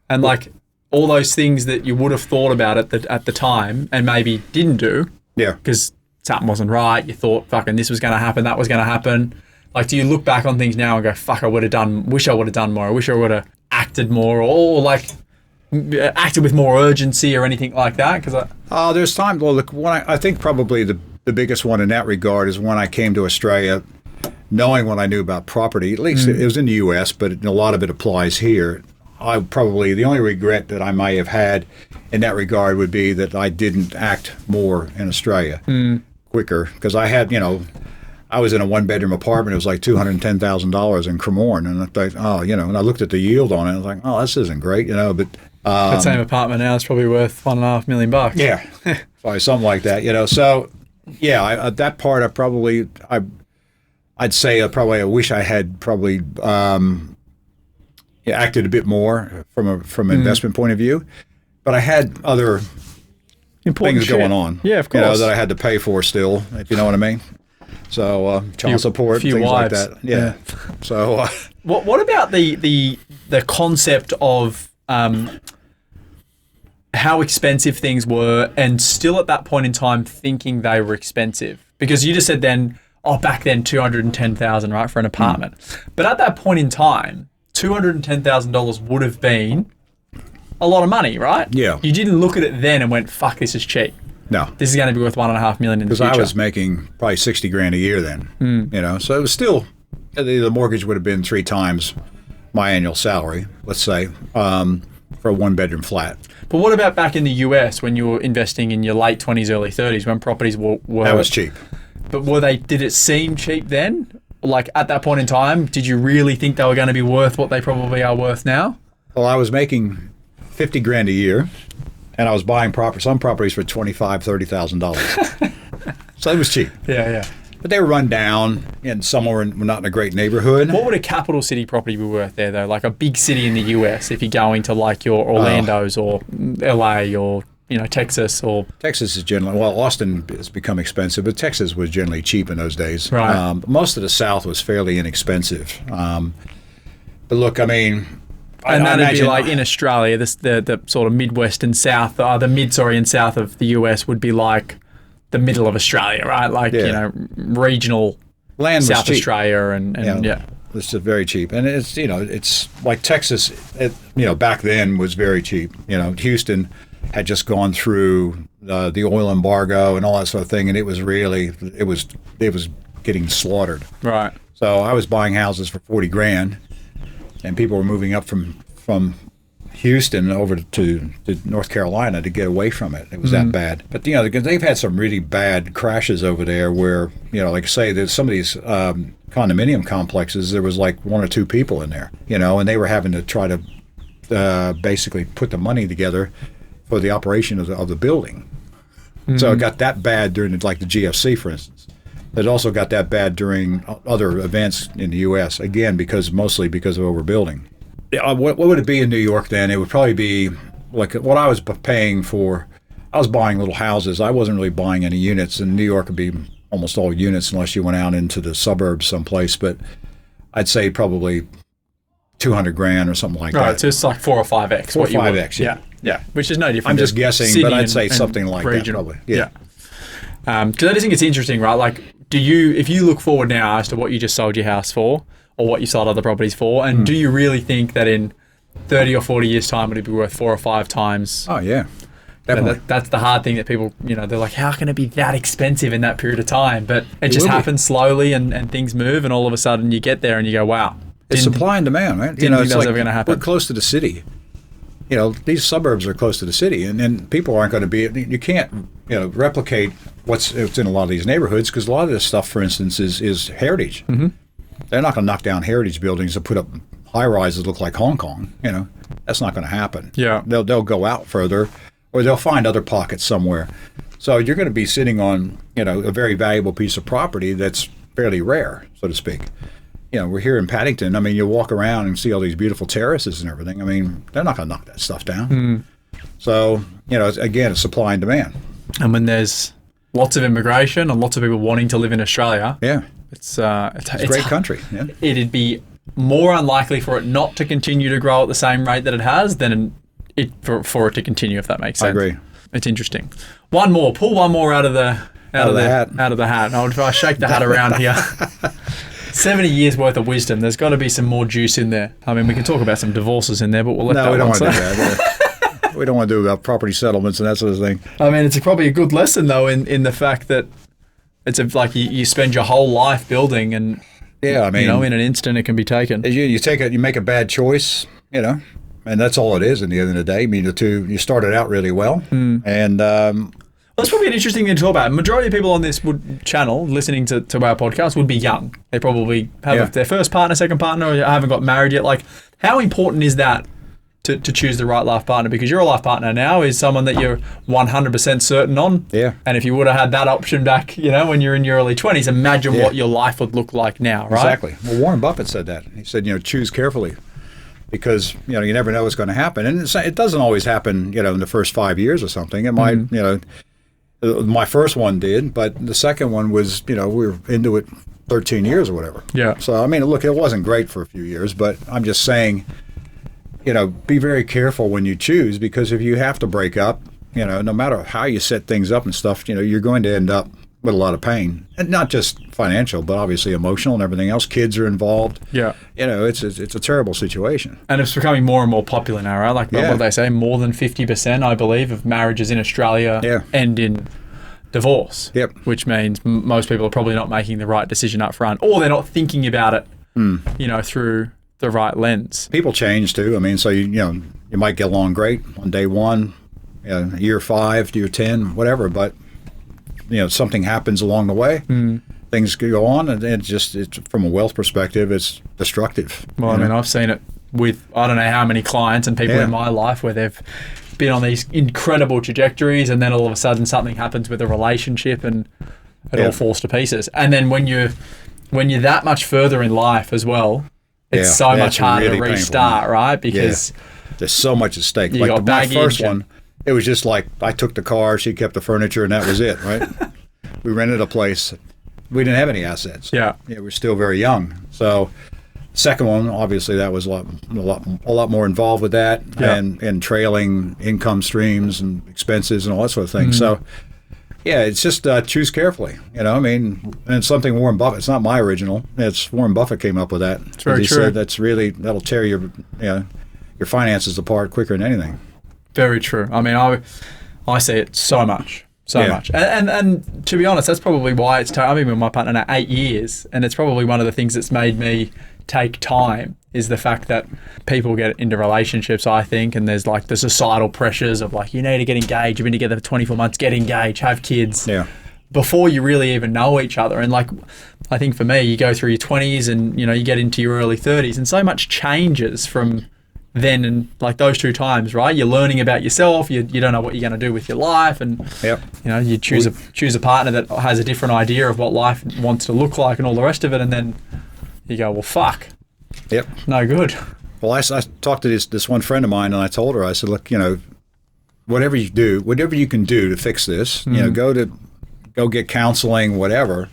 And like all those things that you would have thought about at the time and maybe didn't do. Yeah. Because something wasn't right. You thought, fucking, this was going to happen, that was going to happen. Like, do you look back on things now and go, fuck, wish I would have done more. I wish I would have acted more, or like acted with more urgency or anything like that? Because there's time. Well, look, I think probably the biggest one in that regard is when I came to Australia, knowing what I knew about property. At least it was in the U.S., but a lot of it applies here. The only regret that I might have had in that regard would be that I didn't act more in Australia quicker, because I had, I was in a one-bedroom apartment. It was like $210,000 in Cremorne, and I thought, and I looked at the yield on it. I was like, oh, this isn't great, but that same apartment now is probably worth $1.5 million. Yeah, probably something like that, So, that part I'd say I wish I had probably acted a bit more from an investment point of view, but I had other things going on. Yeah, of course, that I had to pay for still, if you know what I mean. So child support, things wives. like that. Yeah. So what about the concept of how expensive things were, and still at that point in time thinking they were expensive? Because you just said then, back then $210,000, right, for an apartment. But at that point in time, $210,000 would have been a lot of money, right? Yeah. You didn't look at it then and went, fuck, this is cheap. No. This is going to be worth $1.5 million in the future. Because I was making probably $60,000 a year then, So it was still, the mortgage would have been 3 times my annual salary, let's say, for a one-bedroom flat. But what about back in the US when you were investing in your late 20s, early 30s, when properties were... That was cheap. But did it seem cheap then? Like at that point in time, did you really think they were going to be worth what they probably are worth now? Well, I was making $50,000 a year, and I was buying some properties for $25,000, $30,000. So it was cheap. Yeah. But they were run down, and some were not in a great neighborhood. What would a capital city property be worth there, though? Like a big city in the US, if you're going to like your Orlando's or LA or Texas or... Texas is generally... Well, Austin has become expensive, but Texas was generally cheap in those days. Right. Most of the South was fairly inexpensive. But look, I mean... And that'd be like in Australia, the sort of Midwest and South, and South of the US would be like the middle of Australia, right? Like, regional land South cheap. Australia and It's just very cheap. And it's, it's like Texas, back then was very cheap. Houston had just gone through the oil embargo and all that sort of thing, and it was getting slaughtered. Right. So I was buying houses for $40,000, and people were moving up from Houston over to North Carolina to get away from it. It was that bad. But because they've had some really bad crashes over there, where like I say, there's some of these condominium complexes. There was like 1 or 2 people in there, and they were having to try to basically put the money together for the operation of the building. So it got that bad during like the GFC, for instance. It also got that bad during other events in the U.S., again, mostly because of overbuilding. What would it be in New York then? It would probably be like what I was paying for. I was buying little houses. I wasn't really buying any units. In New York, it would be almost all units unless you went out into the suburbs someplace. But I'd say probably $200,000 or something like that. Right, so it's like 4 or 5x. 4 or 5x, yeah. Which is no different. I'm just guessing, but I'd say something like regional. That probably. Yeah. Because I just think it's interesting, right? Like, if you look forward now as to what you just sold your house for, or what you sold other properties for, and do you really think that in 30 or 40 years' time it'll be worth 4 or 5 times? Oh yeah, definitely. That's the hard thing that people, they're like, how can it be that expensive in that period of time? But it just happens slowly, and things move, and all of a sudden you get there and you go, wow. It's supply and demand, right? Didn't think that was ever going to happen. We're close to the city. these suburbs are close to the city, and people aren't going to be. You can't replicate what's in a lot of these neighborhoods, because a lot of this stuff, for instance, is heritage. Mm-hmm. They're not going to knock down heritage buildings and put up high rises that look like Hong Kong. That's not going to happen. Yeah, they'll go out further, or they'll find other pockets somewhere. So you're going to be sitting on a very valuable piece of property that's fairly rare, so to speak. We're here in Paddington. I mean, you walk around and see all these beautiful terraces and everything. I mean, they're not going to knock that stuff down. Mm. So, it's supply and demand. And when there's lots of immigration and lots of people wanting to live in Australia, yeah, it's a great country. Yeah. It'd be more unlikely for it not to continue to grow at the same rate that it has than for it to continue, if that makes sense. I agree. It's interesting. One more. Pull one more out of the hat. Out of the hat. If I shake the hat around here. 70 years worth of wisdom. There's got to be some more juice in there. I mean, we can talk about some divorces in there, but we'll let that we don't want to do that. We don't want to do about property settlements and that sort of thing. I mean, it's probably a good lesson, though, in the fact that it's like you spend your whole life building, and yeah, I mean, in an instant it can be taken. You make a bad choice, and that's all it is. In the end of the day, I mean, you started out really well, and. That's probably an interesting thing to talk about. Majority of people on this channel listening to our podcast would be young. They probably have their first partner, second partner, or haven't got married yet. Like, how important is that to choose the right life partner? Because your life partner now is someone that you're 100% certain on. Yeah. And if you would have had that option back, when you're in your early 20s, imagine what your life would look like now, right? Exactly. Well, Warren Buffett said that. He said, choose carefully, because you never know what's going to happen, and it doesn't always happen, in the first 5 years or something. It might, My first one did, but the second one was, we were into it 13 years or whatever. Yeah. So, I mean, look, it wasn't great for a few years, but I'm just saying, be very careful when you choose, because if you have to break up, no matter how you set things up and stuff, you're going to end up with a lot of pain, and not just financial, but obviously emotional and everything else. Kids are involved. Yeah. It's a terrible situation. And it's becoming more and more popular now, right? Like, what do they say? More than 50%, I believe, of marriages in Australia end in divorce. Yep. Which means most people are probably not making the right decision up front, or they're not thinking about it, through the right lens. People change too. I mean, so you might get along great on day one, year 5, year 10, whatever, but something happens along the way. Things go on, and it's from a wealth perspective, it's destructive. Well, I mean, I've seen it with I don't know how many clients and people in my life where they've been on these incredible trajectories, and then all of a sudden something happens with a relationship and it all falls to pieces. And then when you're that much further in life as well, it's so much harder to restart, right? Because there's so much at stake. You got my first one, it was just like I took the car, she kept the furniture, and that was it, right? We rented a place. We didn't have any assets. Yeah. We're still very young. So second one, obviously, that was a lot more involved with that, and trailing income streams and expenses and all that sort of thing. So, it's just choose carefully. I mean, and it's something Warren Buffett. It's not my original. It's Warren Buffett came up with that. It's very he true. Said that'll tear your finances apart quicker than anything. Very true. I mean, I see it so much. And to be honest, that's probably why I've been with my partner now 8 years, and it's probably one of the things that's made me take time is the fact that people get into relationships, I think, and there's like the societal pressures of like, you need to get engaged, you've been together for 24 months, get engaged, have kids. Yeah. Before you really even know each other. And like, I think for me, you go through your 20s and, you get into your early 30s, and so much changes from then and like those two times, right? You're learning about yourself. You don't know what you're going to do with your life, and you choose a partner that has a different idea of what life wants to look like and all the rest of it, and then you go, well, fuck. Yep. No good. Well, I talked to this one friend of mine, and I told her, I said, look, whatever you can do to fix this, go get counseling, whatever.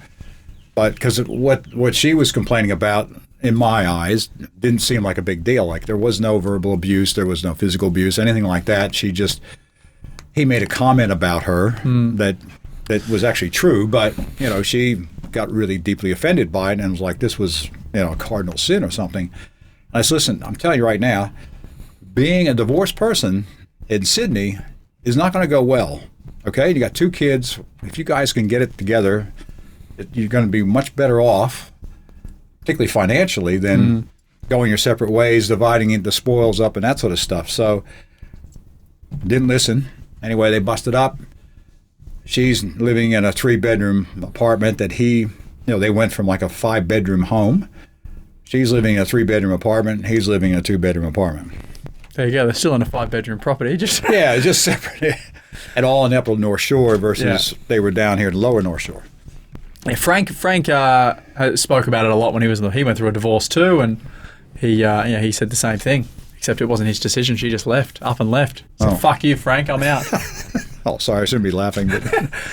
But because what she was complaining about, in my eyes, didn't seem like a big deal. Like, there was no verbal abuse, there was no physical abuse, anything like that. He made a comment about her that was actually true, but she got really deeply offended by it and was like, this was a cardinal sin or something. And I said, listen, I'm telling you right now, being a divorced person in Sydney is not going to go well. Okay, you got 2 kids. If you guys can get it together, you're going to be much better off, particularly financially, than going your separate ways, dividing the spoils up and that sort of stuff. So didn't listen. Anyway, they busted up. She's living in a 3-bedroom apartment that they went from like a 5-bedroom home. She's living in a 3-bedroom apartment. He's living in a 2-bedroom apartment. There you go. They're still in a 5-bedroom property. Yeah, it's just separate. And all in Upper North Shore versus they were down here in the Lower North Shore. Yeah, Frank spoke about it a lot when he went through a divorce too, and he said the same thing, except it wasn't his decision. She just up and left. So fuck you, Frank. I'm out. Oh, sorry, I shouldn't be laughing, but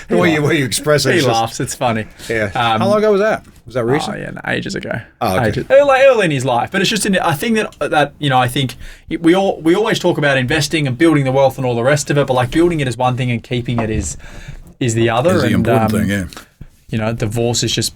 the way you express it. He laughs. It's funny. Yeah. How long ago was that? Was that recent? Oh, yeah, ages ago. Oh, okay. Early in his life. But it's just I think I think we always talk about investing and building the wealth and all the rest of it, but like building it is one thing and keeping it is the other. Is the important thing, yeah. Divorce is just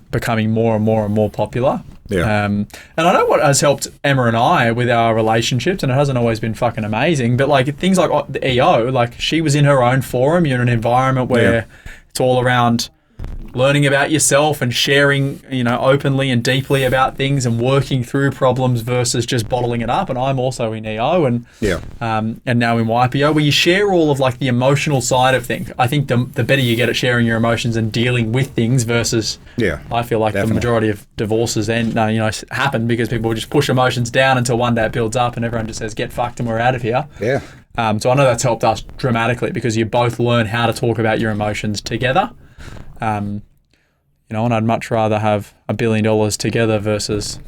becoming more and more and more popular. Yeah. And I know what has helped Emma and I with our relationships, and it hasn't always been fucking amazing, but like things like the EO, like she was in her own forum, you're in an environment where it's all around learning about yourself and sharing, openly and deeply about things and working through problems versus just bottling it up. And I'm also in EO and now in YPO, where you share all of like the emotional side of things. I think the better you get at sharing your emotions and dealing with things versus I feel like the majority of divorces happen because people just push emotions down until one day it builds up and everyone just says, get fucked and we're out of here. Yeah. So I know that's helped us dramatically because you both learn how to talk about your emotions together. And I'd much rather have $1 billion together versus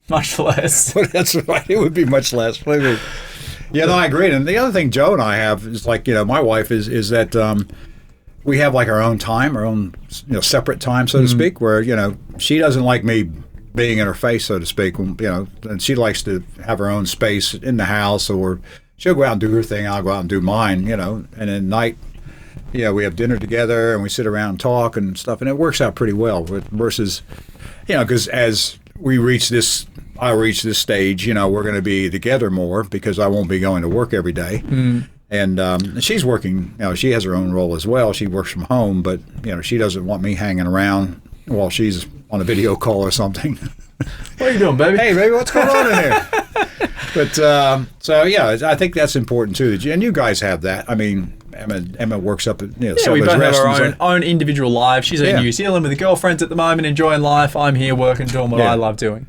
much less. Well, that's right. It would be much less. Yeah, no, I agree. And the other thing Joe and I have is like, my wife is that we have like our own time, our own separate time, so to speak, where, she doesn't like me being in her face, so to speak, and she likes to have her own space in the house, or she'll go out and do her thing, I'll go out and do mine, and at night, we have dinner together and we sit around and talk and stuff, and it works out pretty well. Versus, because as I reach this stage, we're going to be together more because I won't be going to work every day. And she's working, she has her own role as well. She works from home, but, she doesn't want me hanging around while she's on a video call or something. What are you doing, baby? Hey, baby, what's going on in here? But, I think that's important too. And you guys have that. I mean, Emma works up at, we both have our own individual lives. She's in New Zealand with her girlfriends at the moment, enjoying life. I'm here working, doing what I love doing.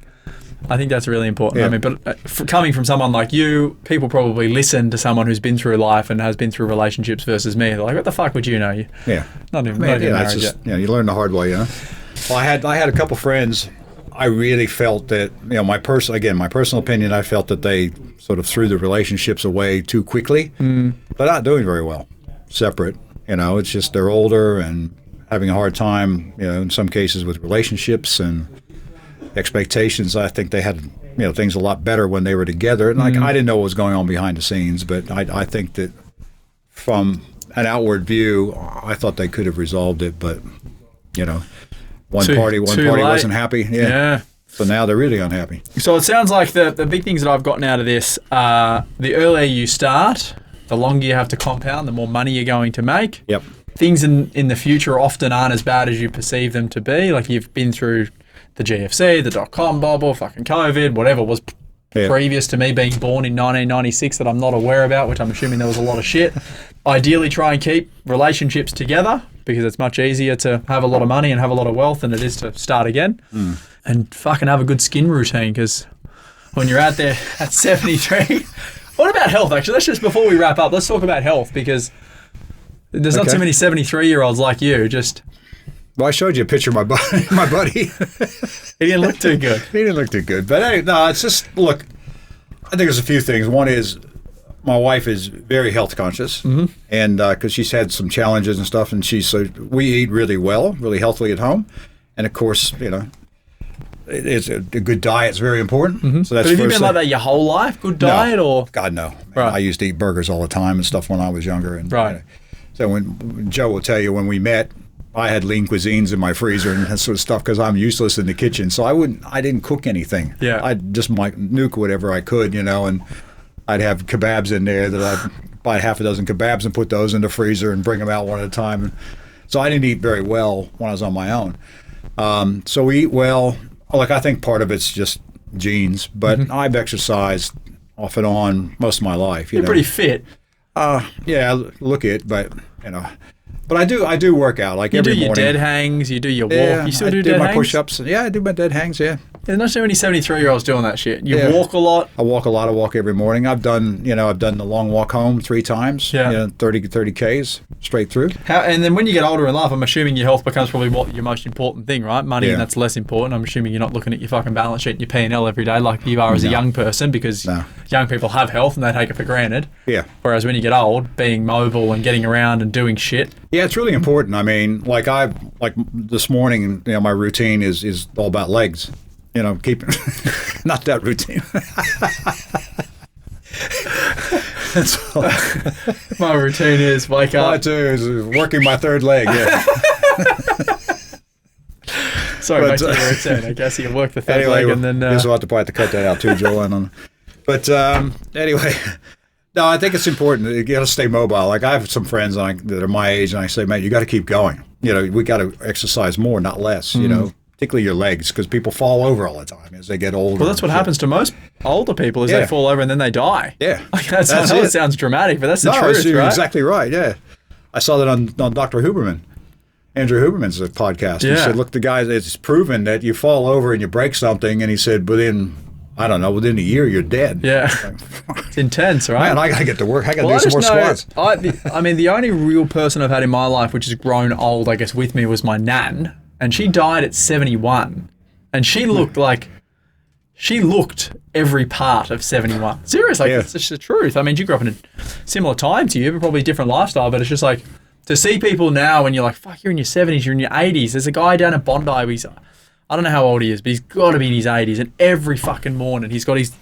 I think that's really important. I mean, but coming from someone like you, people probably listen to someone who's been through life and has been through relationships versus me. They're like, what the fuck would you know? Not even married yet. You learn the hard way, Well, I had a couple friends. I really felt that, my personal opinion, I felt that they sort of threw the relationships away too quickly. They're not doing very well separate. It's just they're older and having a hard time, in some cases with relationships and expectations. I think they had, things a lot better when they were together. And I didn't know what was going on behind the scenes, but I think that from an outward view, I thought they could have resolved it, but, one party wasn't happy. Yeah. So now they're really unhappy. So it sounds like the big things that I've gotten out of this are the earlier you start, the longer you have to compound, the more money you're going to make. Yep. Things in the future often aren't as bad as you perceive them to be. Like you've been through the GFC, the .com bubble, fucking COVID, whatever was previous to me being born in 1996 that I'm not aware about, which I'm assuming there was a lot of shit. Ideally try and keep relationships together because it's much easier to have a lot of money and have a lot of wealth than it is to start again. And fucking have a good skin routine because when you're out there at 73... What about health, actually? Let's just, before we wrap up, let's talk about health because there's not too many 73-year-olds like you. Well, I showed you a picture of my buddy. He didn't look too good. He didn't look too good. But hey, no, it's just, look, I think there's a few things. One is my wife is very health conscious, and because she's had some challenges and stuff, and we eat really well, really healthily at home. And of course, it's a good diet is very important. So that's. But have you been like that your whole life? Good diet or? God, no. Right. I used to eat burgers all the time and stuff when I was younger. And, so when Joe will tell you when we met, I had lean cuisines in my freezer and that sort of stuff because I'm useless in the kitchen. So I didn't cook anything. Yeah. I'd just nuke whatever I could, and I'd have kebabs in there that I'd buy half a dozen kebabs and put those in the freezer and bring them out one at a time. And so I didn't eat very well when I was on my own. So we eat well. Like, I think part of it's just genes, but I've exercised off and on most of my life. You're pretty fit. Yeah, look it, but but I do work out like every morning. You do your dead hangs, you do your walk. You still do dead hangs? I do my push-ups. Yeah, I do my dead hangs. Yeah. There's not so many 73-year-olds doing that shit. You walk a lot. I walk a lot. I walk every morning. I've done the long walk home 3 times. Yeah. 30 Ks straight through. And then when you get older in life, I'm assuming your health becomes probably your most important thing, right? Money, and that's less important. I'm assuming you're not looking at your fucking balance sheet and your P&L every day like you are as a young person, because young people have health and they take it for granted. Yeah. Whereas when you get old, being mobile and getting around and doing shit. Yeah, it's really important. I mean, like this morning, my routine is all about legs. Keeping not that routine. So, my routine is wake up. Mine too is working my third leg. Yeah. Sorry, back to your routine. I guess you can work the third leg and then. We'll have to probably have to cut that out too, Joel. But anyway. No, I think it's important. You got to stay mobile. Like I have some friends that are my age, and I say, man, you got to keep going. We got to exercise more, not less. Particularly your legs, because people fall over all the time as they get older. Well, that's what happens to most older people is they fall over and then they die. Yeah. That's it sounds dramatic, but that's the truth, you're right? Exactly right, yeah. I saw that on Dr. Huberman. Andrew Huberman's podcast. He said, look, the guy, it's proven that you fall over and you break something, and he said within a year, you're dead. Yeah. It's intense, right? Man, I got to get to work. I got to do some more squats. I mean, the only real person I've had in my life which has grown old, I guess, with me was my nan. And she died at 71. And she looked every part of 71. Seriously, it's just the truth. I mean, you grew up in a similar time to you, but probably a different lifestyle. But it's just like, to see people now when you're like, fuck, you're in your 70s, you're in your 80s. There's a guy down at Bondi, I don't know how old he is, but he's got to be in his 80s. And every fucking morning, he's got his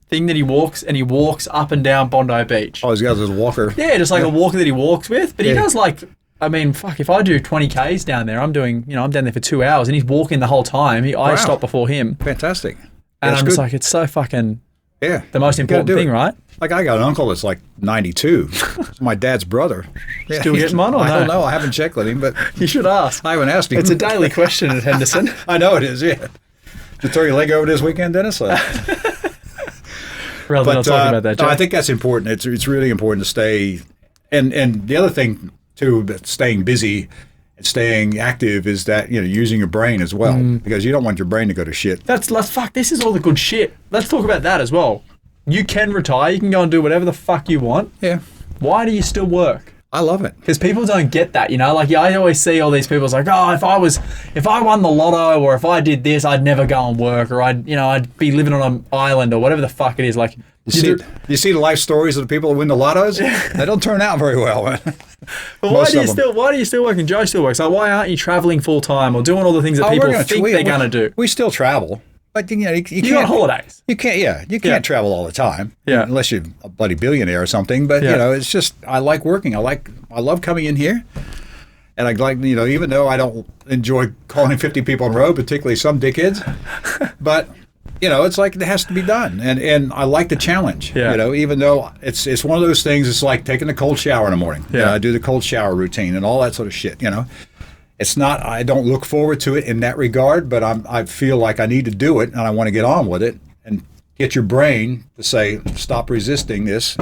thing that he walks, and he walks up and down Bondi Beach. Oh, he's got his walker. Yeah, just like a walker that he walks with. But he does like... I mean, fuck, if I do 20 Ks down there, I'm down there for 2 hours and he's walking the whole time. I stop before him. Fantastic. And I'm just like, it's so fucking the most important thing, right? Like I got an uncle that's like 92. It's my dad's brother. Still getting on or no? I don't know. I haven't checked with him, but... You should ask. I haven't asked him. It's a daily question at Henderson. I know it is, yeah. Did you throw your leg over this weekend, Dennis? Rather than not talking about that, Jack. No, I think that's important. It's really important to stay... And the other thing... too, but staying busy and staying active is that using your brain as well, because you don't want your brain to go to shit. This is all the good shit. Let's talk about that as well. You can retire. You can go and do whatever the fuck you want. Yeah. Why do you still work? I love it. Because people don't get that, Like I always see all these people. It's like, oh, if I won the lotto, or if I did this, I'd never go and work, or I'd be living on an island, or whatever the fuck it is. Like, you see the life stories of the people who win the lottos? They don't turn out very well. But why do you still work and Joe still works? Like, why aren't you traveling full time or doing all the things that people think they're going to do? We still travel. But you go on holidays. You can't travel all the time. Yeah. Unless you're a bloody billionaire or something. But it's just, I like working. I love coming in here. And I like, even though I don't enjoy calling 50 people on the road, particularly some dickheads, but it's like it has to be done. And I like the challenge. Yeah. Even though it's one of those things, it's like taking a cold shower in the morning. Yeah. I do the cold shower routine and all that sort of shit, It's not, I don't look forward to it in that regard, but I feel like I need to do it and I want to get on with it and get your brain to say, stop resisting this,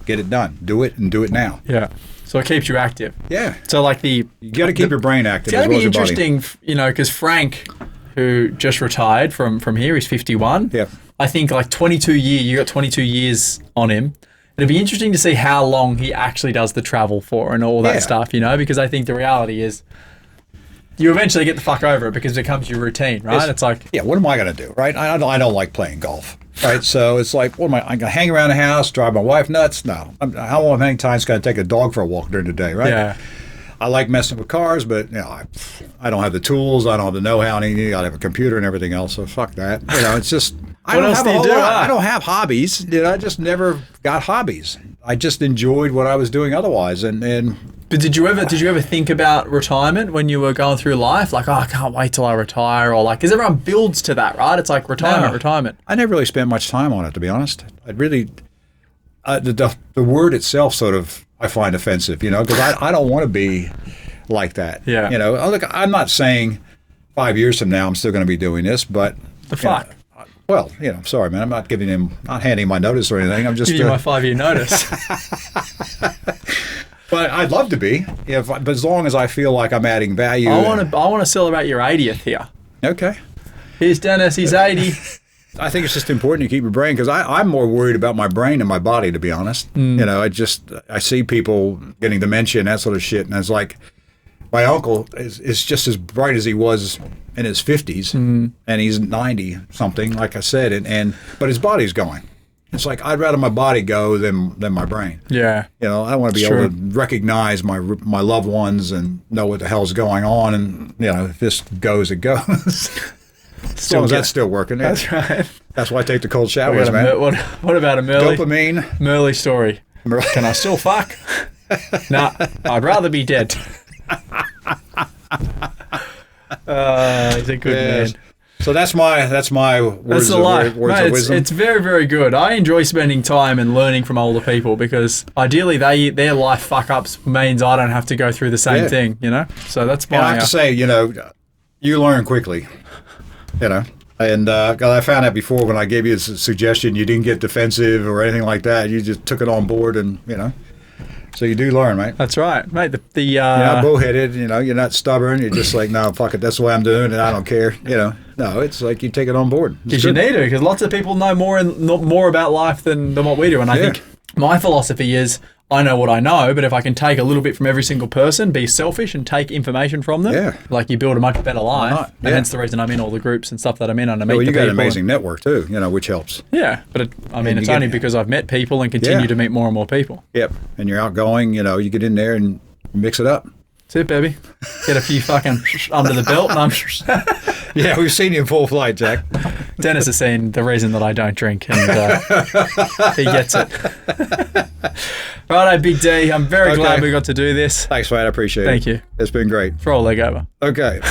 get it done, do it and do it now. Yeah. So it keeps you active. Yeah. So like you got to keep your brain active. It's going to be interesting, because Frank, who just retired from here, he's 51. Yeah. I think like 22 years, you got 22 years on him. It'd be interesting to see how long he actually does the travel for and all that stuff, because I think the reality is you eventually get the fuck over it because it becomes your routine, right? It's like... Yeah, what am I going to do, right? I don't like playing golf, right? So it's like, I'm going to hang around the house, drive my wife nuts? No. How many times can I take a dog for a walk during the day, right? Yeah. I like messing with cars, but I don't have the tools. I don't have the know-how. I got to have a computer and everything else. So fuck that. It's just I don't have hobbies. I just never got hobbies. I just enjoyed what I was doing otherwise. But did you ever think about retirement when you were going through life? Like, I can't wait till I retire, or like, because everyone builds to that, right? It's like retirement. I never really spent much time on it, to be honest. I'd really the word itself sort of. I find offensive, because I don't want to be like that. Yeah. Look, I'm not saying 5 years from now I'm still going to be doing this, but the fuck. Well, sorry, man. I'm not not handing my notice or anything. I'm just Give you my 5-year notice. But I'd love to be, but as long as I feel like I'm adding value. I want to celebrate your 80th here. Okay. Here's Dennis. He's 80. I think it's just important to keep your brain, because I'm more worried about my brain than my body, to be honest. I see people getting dementia and that sort of shit, and it's like, my uncle is just as bright as he was in his 50s, and he's 90 something, like I said, but his body's going. It's like, I'd rather my body go than my brain. Yeah. I want to be able to recognize my loved ones and know what the hell's going on, and if this goes, it goes. As long as that's still working. That's right. That's why I take the cold showers, man. What about a Merle? Dopamine. Merle story. Can I still fuck? Nah, I'd rather be dead. He's a good man. So that's my words of wisdom. It's very, very good. I enjoy spending time and learning from older people, because ideally their life fuck ups means I don't have to go through the same thing. So that's my. And I have to say, you learn quickly. And I found out before, when I gave you a suggestion, you didn't get defensive or anything like that. You just took it on board, and so you do learn, mate. That's right, mate. You're not bullheaded, you're not stubborn. You're just like, no, fuck it, that's the way I'm doing it. I don't care. No, it's like you take it on board. Because you need to, because lots of people know more about life than what we do. And I think my philosophy is, I know what I know, but if I can take a little bit from every single person, be selfish and take information from them, like, you build a much better life. And that's the reason I'm in all the groups and stuff that I'm in. And I meet the people. You got an amazing network too, which helps. Yeah, but it's only because I've met people and continue to meet more and more people. Yep, and you're outgoing. You get in there and mix it up. That's it, baby. Get a few fucking under the belt, and I'm. Yeah, we've seen you in full flight, Jack. Dennis has seen the reason that I don't drink, and he gets it. Righto, Big D. I'm very glad we got to do this. Thanks, mate. I appreciate it. Thank you. It's been great. Throw a leg over. Okay.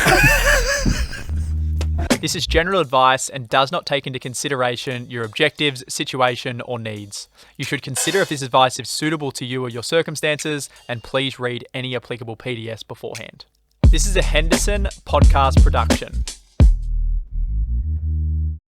This is general advice and does not take into consideration your objectives, situation, or needs. You should consider if this advice is suitable to you or your circumstances, and please read any applicable PDFs beforehand. This is a Henderson podcast production.